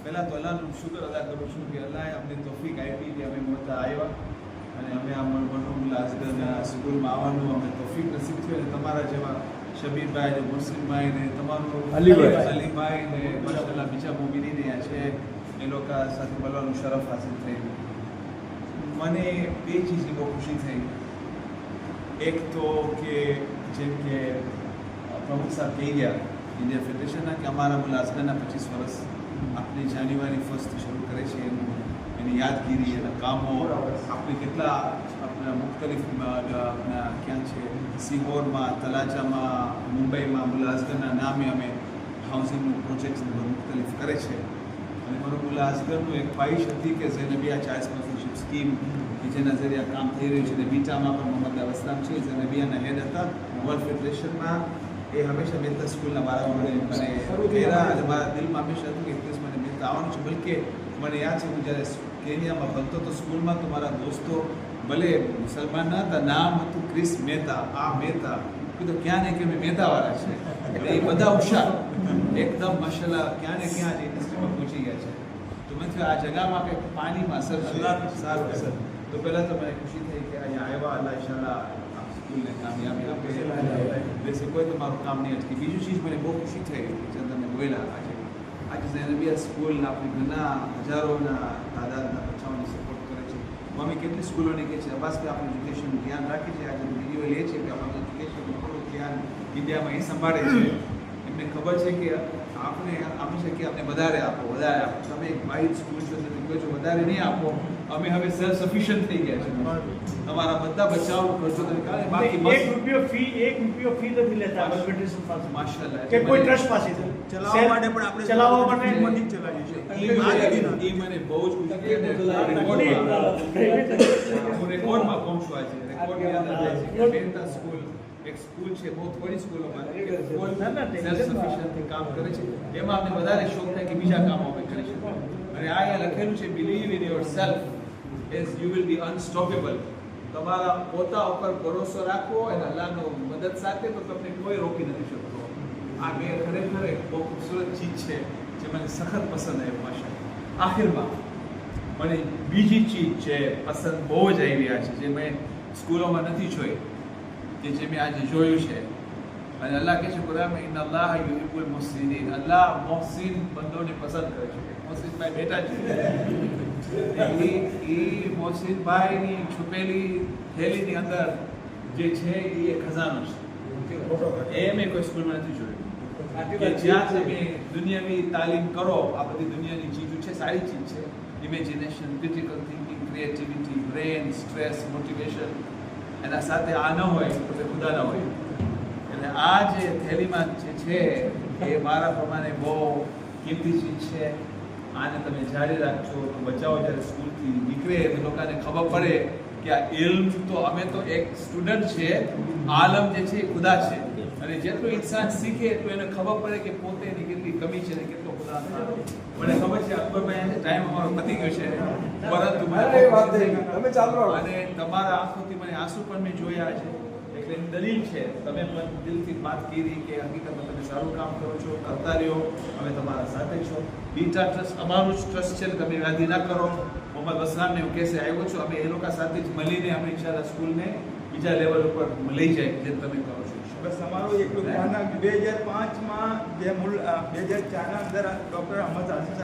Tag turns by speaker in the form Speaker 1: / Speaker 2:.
Speaker 1: પહેલાં તો અલ્લાહનો શુક્ર અદા કરું છું કે અલ્લાહે અમને તોફીક આપી કે અમે મોટા આવ્યા અને અમે આ મરહુમ અઝગરના સ્કૂલમાં આવવાનું અમને તોફીક નસીબ થયો અને તમારા જેવા શબીરભાઈ ને મુહસિનભાઈ ને તમારું અલીભાઈ ને માશાઅલ્લાહ બીજા મોમિનીન અહીંયા છે એ લોકો સાથે મળવાનું શરફ હાસિલ થયું. મને બે ચીજની બહુ ખુશી થઈ. એક તો કે જેમ કે પ્રમુખ સાહેબ કહી ગયા ઇન્ડિયા ફેડરેશનના કે અમારા મુલાઝમના 25 વર્ષ આપણી જાન્યુઆરી 1 શરૂ કરે છે એની યાદગીરી એના કામો આપણે કેટલા આપણા મુખ્તલિફ આપણા ક્યાં છે સિહોરમાં તલાજામાં મુંબઈમાં મુલાઝમના નામે અમે હાઉસિંગનું પ્રોજેક્ટ મુખ્તલિફ કરે છે. અને મારું મુલાઝમનું એક ખ્વાહિશ હતી કે ઝૈનબિયા ચાઇલ્ડ સ્પોન્સરશિપ સ્કીમ કે જેના જરિયા કામ થઈ રહ્યું છે અને બીટામાં પણ મોહમ્મદ અવસ્તામ છે ઝૈનબિયાના હેડ હતા વર્લ્ડ ફેડરેશનમાં. એ હંમેશા મહેતા સ્કૂલના બારામાં મને પહેરા અને મારા દિલમાં હંમેશા હતું કે એક દિવસ મને મહેતા આવવાનું છે. બલકે મને યાદ છે હું જ્યારે કેનિયામાં ભણતો તો સ્કૂલમાં તો મારા દોસ્તો ભલે મુસલમાન ન હતા, નામ હતું ક્રિસ મહેતા, આ મહેતા કીધું ક્યાં ને કે અમે મહેતાવાળા છે એટલે એ બધા હોશિયાર એકદમ માશાલ્લાહ ક્યાં ને ક્યાં જ ઇન્ડસ્ટ્રીમાં પહોંચી ગયા છે. તો મેં થયું આ જગામાં કંઈક પાણીમાં અસર સારું અસર. તો પહેલાં તો મને ખુશી થઈ કે અહીંયા આવ્યા અલ્લાહ ઇન્શાલ્લાહ સ્કૂલને કામયાબી આપે બેસે કોઈ તમારું કામ નહીં અટકે. બીજું ચીજ મને બહુ ખુશી થઈ જે તમે બોલ્યા આજે ઝૈનબિયા સ્કૂલ આપણી ઘણા હજારોના તાદાદના બચ્ચાઓને સપોર્ટ કરે છે. મમ્મી કેટલી સ્કૂલોને કહે છે અબ્બાસ કે આપણે એજ્યુકેશનનું ધ્યાન રાખે છે. આજે વિડીયો લે છે કે આપણે એજ્યુકેશનનું થોડું ધ્યાન ઇન્ડિયામાં એ સંભાળે છે. એમને ખબર છે કે આપણે આપી શકીએ આપણે વધારે આપો. તમે એક વાઇડ સ્કૂલ છો તમે કહો છો વધારે નહીં આપો. અમે હવે સેલ્ફ સફિશિયન્ટ થઈ ગયા છે. તમારા બધા બચાવ કરશો તમે કાલે બાકી
Speaker 2: એક રૂપિયો ફી નથી લેતા ફેડરેશન પાસે
Speaker 1: માશાઅલ્લાહ
Speaker 2: કે કોઈ ટ્રસ્ટ પાસે
Speaker 3: ચલાવવા માટે પણ આપણે
Speaker 2: ચલાવવા માટે
Speaker 3: મની ચલાવીએ છીએ.
Speaker 1: એ મને બહુ જ ખુશી થઈ રેકોર્ડમાં પહોંચવા છે. રેકોર્ડની અંદર જાય છે કે મહેતા સ્કૂલ એક સ્કૂલ છે બહુ થોડી સ્કૂલોમાં સેલ્ફ સફિશિયન્ટથી કામ કરે છે. એમાં અમને વધારે શોખ થાય કે બીજા કામો અમે કરી શકીએ. અને આ અહીંયા લખેલું છે believe in your self as you will be unstoppable. તમારા પોતા ઉપર ભરોસો રાખવો અને અલ્લાહનો મદદ સાથે તો તમને કોઈ રોકી નથી શકતો. આ બે ખરેખર એક બહુ ખૂબસૂરત ચીજ છે જે મને સખત પસંદ આવી ભાષા. આખિરમાં મને બીજી ચીજ છે પસંદ બહુ જ આવી રહ્યા છે જે મેં સ્કૂલોમાં નથી જોઈ કે જે મેં આજે જોયું છે. અને અલ્લાહ કહે છે કુરાનમાં ઇન્ન અલ્લાહ યુહિબ્બુલ મુહસિનીન. અલ્લાહ મોહસિન બંદોને પસંદ કરે છે. મોહસિનભાઈ બેઠા છે એ મોહસિનભાઈની છુપેલી થેલીની અંદર જે છે એ એક ખજાનો છે. એ મેં કોઈ સ્કૂલમાં નથી જોયું કે જ્યાં તમે દુનિયાવી તાલીમ કરો. આ બધી દુનિયાની ચીજો છે, સારી ચીજ છે. Imagination, critical thinking, creativity, brain, stress, motivation એના સાથે આ ન હોય તો તે ખુદા ન હોય. એટલે આ જે થેલીમાં જે છે એ મારા પ્રમાણે બહુ કિંમતી ચીજ છે. આને તમે જારી રાખજો તો બચાવો. જ્યારે સ્કૂલથી નીકળે તો લોકોને ખબર પડે કે આ ઇલ્મ તો અમે તો એક સ્ટુડન્ટ છે, આલમ જે છે એ ખુદા છે. અને જેટલું ઇન્સાન શીખે તો એને ખબર પડે કે પોતે એની કેટલી કમી છે ને કેટલો ખુદા. મને ખબર છે અકબરભાઈ ટાઈમ અમારો પતી ગયો છે પરંતુ અને તમારા આંખોથી મને આંસુ પણ મેં જોયા છે. એટલે એની દલીલ છે તમે પણ દિલથી વાત કરી કે હકીકતમાં તમે સારું કામ કરો છો, કરતા રહ્યો, અમે તમારા સાથે છો. બીટા ટ્રસ્ટ અમારું જ ટ્રસ્ટ છે, તમે યાદી ના કરો. મોહમ્મદ અસલામને હું કહેશે આવ્યો છું, અમે એ લોકો સાથે જ મળીને અમે ઇન્શાલ્લાહ સ્કૂલને બીજા લેવલ ઉપર લઈ જાય જેમ તમે કરો છો.
Speaker 3: બસ અમારું એટલું ધ્યાન 2005માં જે 2004ના અંદર ડૉક્ટર અહમદ આસિફ